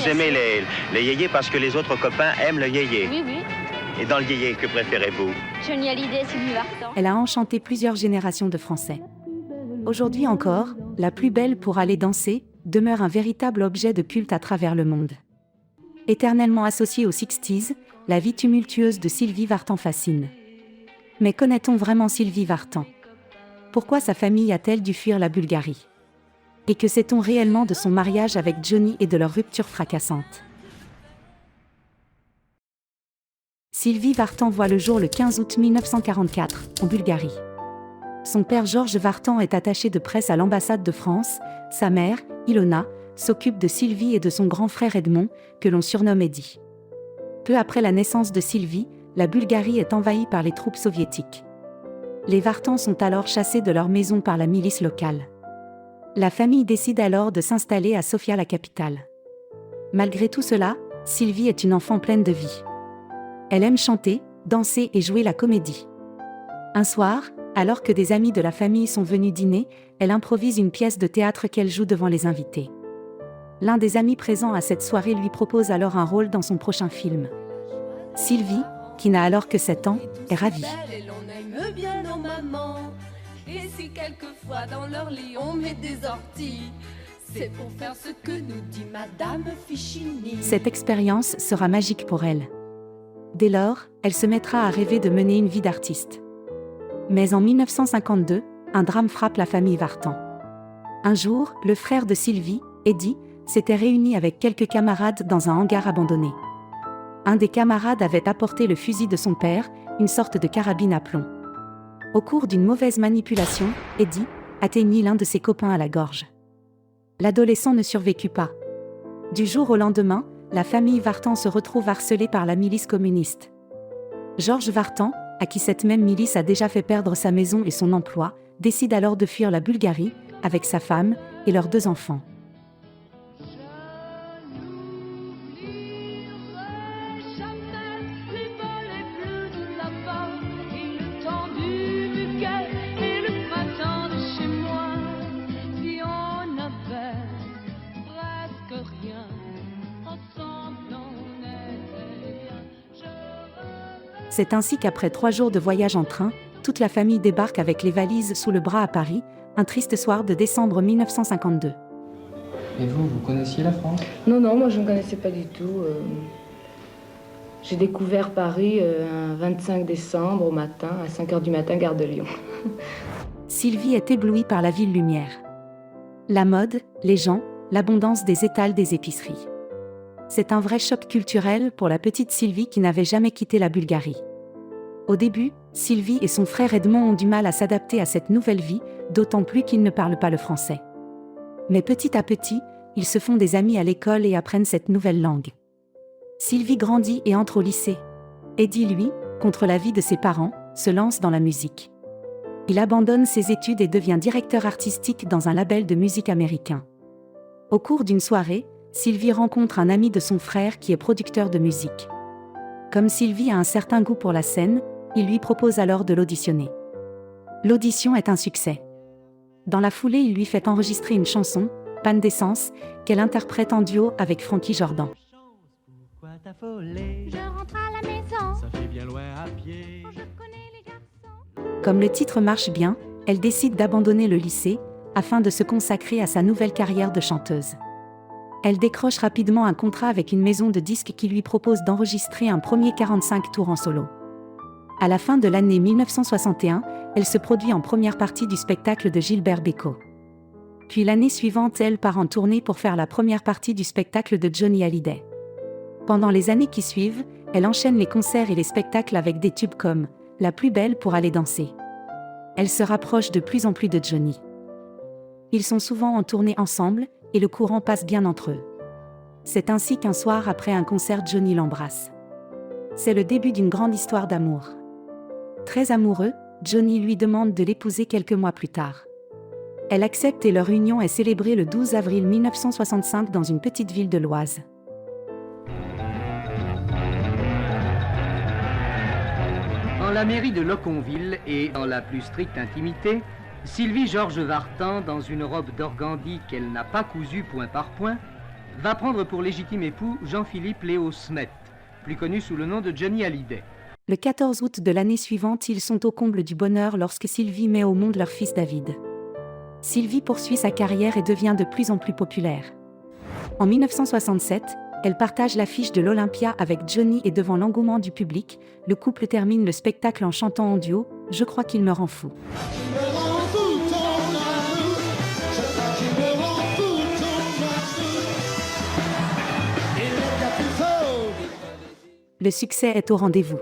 Vous aimez les yéyés parce que les autres copains aiment le yéyé. Oui, oui. Et dans le yéyé, que préférez-vous? Johnny Hallyday, Sylvie Vartan. Elle a enchanté plusieurs générations de Français. Aujourd'hui encore, La plus belle pour aller danser demeure un véritable objet de culte à travers le monde. Éternellement associée aux 60s, la vie tumultueuse de Sylvie Vartan fascine. Mais connaît-on vraiment Sylvie Vartan? Pourquoi sa famille a-t-elle dû fuir la Bulgarie? Et que sait-on réellement de son mariage avec Johnny et de leur rupture fracassante? Sylvie Vartan voit le jour le 15 août 1944, en Bulgarie. Son père Georges Vartan est attaché de presse à l'ambassade de France. Sa mère, Ilona, s'occupe de Sylvie et de son grand frère Edmond, que l'on surnomme Eddie. Peu après la naissance de Sylvie, la Bulgarie est envahie par les troupes soviétiques. Les Vartan sont alors chassés de leur maison par la milice locale. La famille décide alors de s'installer à Sofia, la capitale. Malgré tout cela, Sylvie est une enfant pleine de vie. Elle aime chanter, danser et jouer la comédie. Un soir, alors que des amis de la famille sont venus dîner, elle improvise une pièce de théâtre qu'elle joue devant les invités. L'un des amis présents à cette soirée lui propose alors un rôle dans son prochain film. Sylvie, qui n'a alors que 7 ans, est ravie. Et si quelquefois dans leur lit on met des orties, c'est pour faire ce que nous dit Madame Fichini. Cette expérience sera magique pour elle. Dès lors, elle se mettra à rêver de mener une vie d'artiste. Mais en 1952, un drame frappe la famille Vartan. Un jour, le frère de Sylvie, Eddie, s'était réuni avec quelques camarades dans un hangar abandonné. Un des camarades avait apporté le fusil de son père, une sorte de carabine à plomb. Au cours d'une mauvaise manipulation, Eddie atteignit l'un de ses copains à la gorge. L'adolescent ne survécut pas. Du jour au lendemain, la famille Vartan se retrouve harcelée par la milice communiste. Georges Vartan, à qui cette même milice a déjà fait perdre sa maison et son emploi, décide alors de fuir la Bulgarie, avec sa femme et leurs 2 enfants. C'est ainsi qu'après 3 jours de voyage en train, toute la famille débarque avec les valises sous le bras à Paris, un triste soir de décembre 1952. Et vous connaissiez la France? Non, moi je ne connaissais pas du tout. J'ai découvert Paris un 25 décembre au matin, à 5h du matin, gare de Lyon. Sylvie est éblouie par la ville lumière. La mode, les gens, l'abondance des étals des épiceries. C'est un vrai choc culturel pour la petite Sylvie qui n'avait jamais quitté la Bulgarie. Au début, Sylvie et son frère Edmond ont du mal à s'adapter à cette nouvelle vie, d'autant plus qu'ils ne parlent pas le français. Mais petit à petit, ils se font des amis à l'école et apprennent cette nouvelle langue. Sylvie grandit et entre au lycée. Eddie, lui, contre l'avis de ses parents, se lance dans la musique. Il abandonne ses études et devient directeur artistique dans un label de musique américain. Au cours d'une soirée, Sylvie rencontre un ami de son frère qui est producteur de musique. Comme Sylvie a un certain goût pour la scène, il lui propose alors de l'auditionner. L'audition est un succès. Dans la foulée, il lui fait enregistrer une chanson, Panne d'essence, qu'elle interprète en duo avec Frankie Jordan. Je rentre à la maison. Ça fait bien loin à pied. Je connais les garçons. Comme le titre marche bien, elle décide d'abandonner le lycée, afin de se consacrer à sa nouvelle carrière de chanteuse. Elle décroche rapidement un contrat avec une maison de disques qui lui propose d'enregistrer un premier 45 tours en solo. À la fin de l'année 1961, elle se produit en première partie du spectacle de Gilbert Bécaud. Puis l'année suivante, elle part en tournée pour faire la première partie du spectacle de Johnny Hallyday. Pendant les années qui suivent, elle enchaîne les concerts et les spectacles avec des tubes comme « La plus belle pour aller danser ». Elle se rapproche de plus en plus de Johnny. Ils sont souvent en tournée ensemble, et le courant passe bien entre eux. C'est ainsi qu'un soir après un concert, Johnny l'embrasse. C'est le début d'une grande histoire d'amour. Très amoureux, Johnny lui demande de l'épouser quelques mois plus tard. Elle accepte et leur union est célébrée le 12 avril 1965 dans une petite ville de l'Oise. En la mairie de Loconville et dans la plus stricte intimité, Sylvie Georges Vartan, dans une robe d'organdi qu'elle n'a pas cousue point par point, va prendre pour légitime époux Jean-Philippe Léo Smet, plus connu sous le nom de Johnny Hallyday. Le 14 août de l'année suivante, ils sont au comble du bonheur lorsque Sylvie met au monde leur fils David. Sylvie poursuit sa carrière et devient de plus en plus populaire. En 1967, elle partage l'affiche de l'Olympia avec Johnny et devant l'engouement du public, le couple termine le spectacle en chantant en duo « Je crois qu'il me rend fou ». Le succès est au rendez-vous.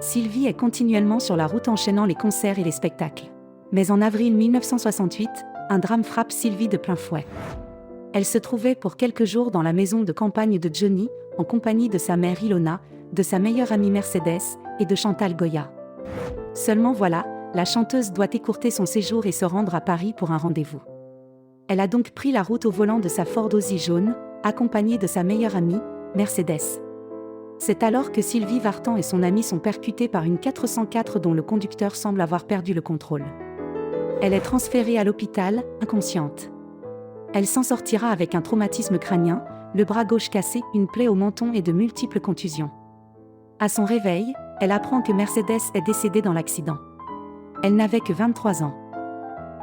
Sylvie est continuellement sur la route enchaînant les concerts et les spectacles. Mais en avril 1968, un drame frappe Sylvie de plein fouet. Elle se trouvait pour quelques jours dans la maison de campagne de Johnny, en compagnie de sa mère Ilona, de sa meilleure amie Mercedes et de Chantal Goya. Seulement voilà, la chanteuse doit écourter son séjour et se rendre à Paris pour un rendez-vous. Elle a donc pris la route au volant de sa Ford Ozzy jaune, accompagnée de sa meilleure amie, Mercedes. C'est alors que Sylvie Vartan et son amie sont percutés par une 404 dont le conducteur semble avoir perdu le contrôle. Elle est transférée à l'hôpital, inconsciente. Elle s'en sortira avec un traumatisme crânien, le bras gauche cassé, une plaie au menton et de multiples contusions. À son réveil, elle apprend que Mercedes est décédée dans l'accident. Elle n'avait que 23 ans.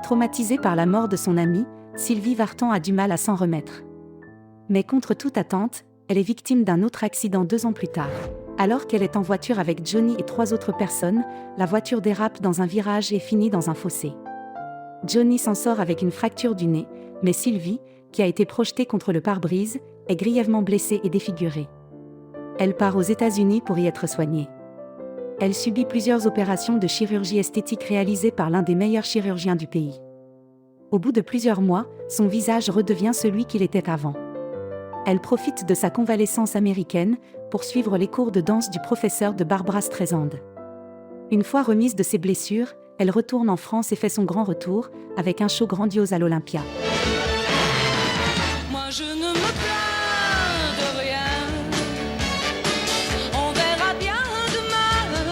Traumatisée par la mort de son amie, Sylvie Vartan a du mal à s'en remettre. Mais contre toute attente, elle est victime d'un autre accident 2 ans plus tard. Alors qu'elle est en voiture avec Johnny et 3 autres personnes, la voiture dérape dans un virage et finit dans un fossé. Johnny s'en sort avec une fracture du nez, mais Sylvie, qui a été projetée contre le pare-brise, est grièvement blessée et défigurée. Elle part aux États-Unis pour y être soignée. Elle subit plusieurs opérations de chirurgie esthétique réalisées par l'un des meilleurs chirurgiens du pays. Au bout de plusieurs mois, son visage redevient celui qu'il était avant. Elle profite de sa convalescence américaine pour suivre les cours de danse du professeur de Barbra Streisand. Une fois remise de ses blessures, elle retourne en France et fait son grand retour, avec un show grandiose à l'Olympia. Moi je ne me plains de rien. On verra bien demain.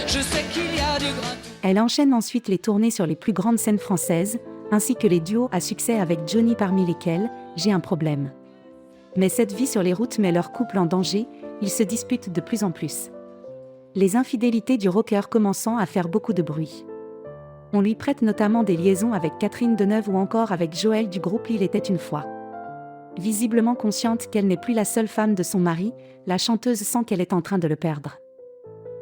Je sais qu'il y a du grain. Elle enchaîne ensuite les tournées sur les plus grandes scènes françaises, ainsi que les duos à succès avec Johnny parmi lesquels « J'ai un problème ». Mais cette vie sur les routes met leur couple en danger, ils se disputent de plus en plus. Les infidélités du rocker commençant à faire beaucoup de bruit. On lui prête notamment des liaisons avec Catherine Deneuve ou encore avec Joël du groupe Il était une fois. Visiblement consciente qu'elle n'est plus la seule femme de son mari, la chanteuse sent qu'elle est en train de le perdre.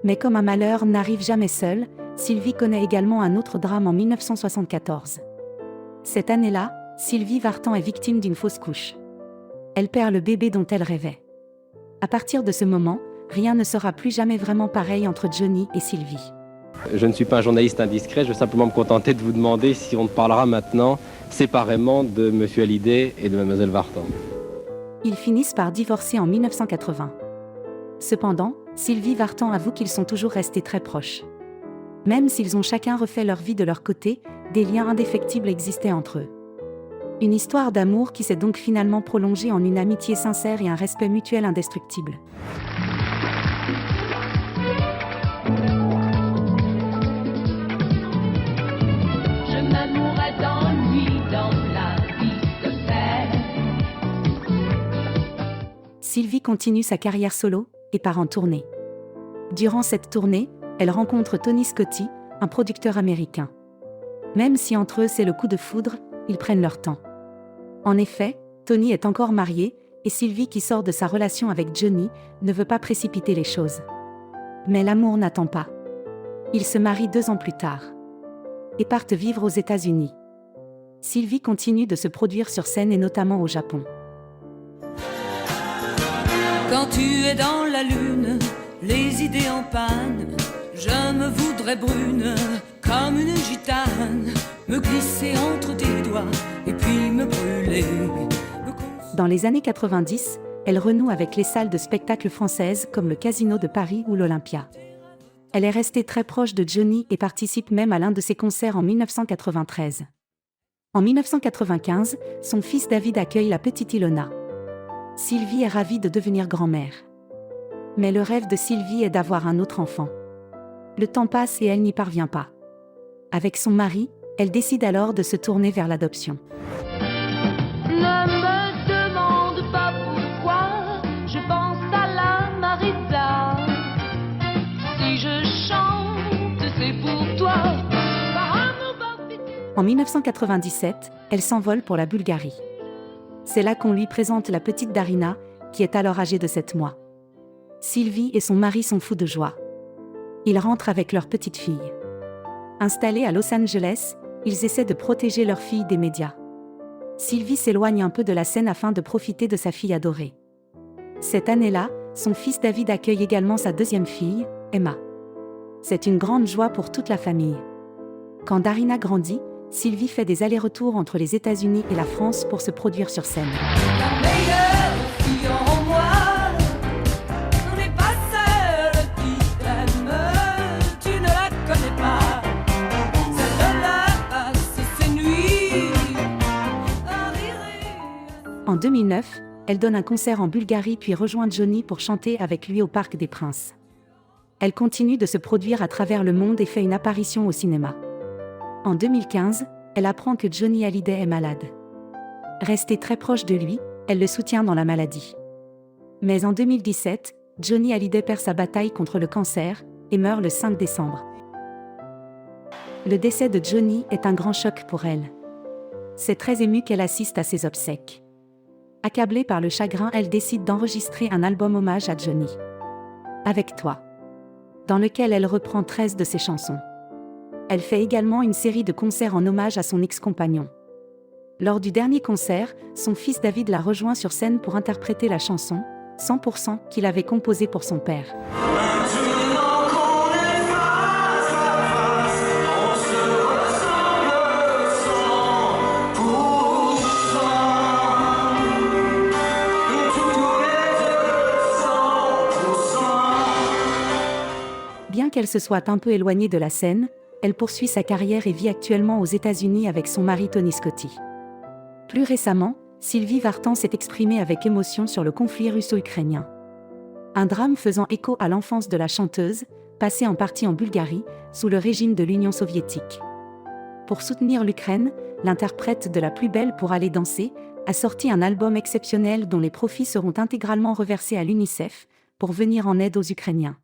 Mais comme un malheur n'arrive jamais seul, Sylvie connaît également un autre drame en 1974. Cette année-là, Sylvie Vartan est victime d'une fausse couche. Elle perd le bébé dont elle rêvait. À partir de ce moment, rien ne sera plus jamais vraiment pareil entre Johnny et Sylvie. Je ne suis pas un journaliste indiscret, je vais simplement me contenter de vous demander si on parlera maintenant séparément de M. Hallyday et de Mlle Vartan. Ils finissent par divorcer en 1980. Cependant, Sylvie Vartan avoue qu'ils sont toujours restés très proches. Même s'ils ont chacun refait leur vie de leur côté, des liens indéfectibles existaient entre eux. Une histoire d'amour qui s'est donc finalement prolongée en une amitié sincère et un respect mutuel indestructible. Je m'amourais d'ennui dans la vie de fer. Sylvie continue sa carrière solo et part en tournée. Durant cette tournée, elle rencontre Tony Scotti, un producteur américain. Même si entre eux c'est le coup de foudre, ils prennent leur temps. En effet, Tony est encore marié, et Sylvie qui sort de sa relation avec Johnny, ne veut pas précipiter les choses. Mais l'amour n'attend pas. Ils se marient 2 ans plus tard. Et partent vivre aux États-Unis. Sylvie continue de se produire sur scène et notamment au Japon. Quand tu es dans la lune, les idées en panne, je me voudrais brune, comme une gitane, me glisser entre tes doigts et puis me brûler. Dans les années 90, elle renoue avec les salles de spectacle françaises comme le Casino de Paris ou l'Olympia. Elle est restée très proche de Johnny et participe même à l'un de ses concerts en 1993. En 1995, son fils David accueille la petite Ilona. Sylvie est ravie de devenir grand-mère. Mais le rêve de Sylvie est d'avoir un autre enfant. Le temps passe et elle n'y parvient pas. Avec son mari, elle décide alors de se tourner vers l'adoption. Ne me En 1997, elle s'envole pour la Bulgarie. C'est là qu'on lui présente la petite Darina, qui est alors âgée de 7 mois. Sylvie et son mari sont fous de joie. Ils rentrent avec leur petite fille. Installés à Los Angeles, ils essaient de protéger leur fille des médias. Sylvie s'éloigne un peu de la scène afin de profiter de sa fille adorée. Cette année-là, son fils David accueille également sa deuxième fille, Emma. C'est une grande joie pour toute la famille. Quand Darina grandit, Sylvie fait des allers-retours entre les États-Unis et la France pour se produire sur scène. La meilleure fille en moi n'est pas celle qui t'aime, tu ne la connais pas. Celle-là passe ses nuits à rire. En 2009, elle donne un concert en Bulgarie puis rejoint Johnny pour chanter avec lui au Parc des Princes. Elle continue de se produire à travers le monde et fait une apparition au cinéma. En 2015, elle apprend que Johnny Hallyday est malade. Restée très proche de lui, elle le soutient dans la maladie. Mais en 2017, Johnny Hallyday perd sa bataille contre le cancer et meurt le 5 décembre. Le décès de Johnny est un grand choc pour elle. C'est très émue qu'elle assiste à ses obsèques. Accablée par le chagrin, elle décide d'enregistrer un album hommage à Johnny. Avec toi, dans lequel elle reprend 13 de ses chansons. Elle fait également une série de concerts en hommage à son ex-compagnon. Lors du dernier concert, son fils David la rejoint sur scène pour interpréter la chanson « 100% » qu'il avait composée pour son père. Bien qu'elle se soit un peu éloignée de la scène, elle poursuit sa carrière et vit actuellement aux États-Unis avec son mari Tony Scotti. Plus récemment, Sylvie Vartan s'est exprimée avec émotion sur le conflit russo-ukrainien. Un drame faisant écho à l'enfance de la chanteuse, passée en partie en Bulgarie, sous le régime de l'Union soviétique. Pour soutenir l'Ukraine, l'interprète de La Plus Belle pour aller danser a sorti un album exceptionnel dont les profits seront intégralement reversés à l'UNICEF pour venir en aide aux Ukrainiens.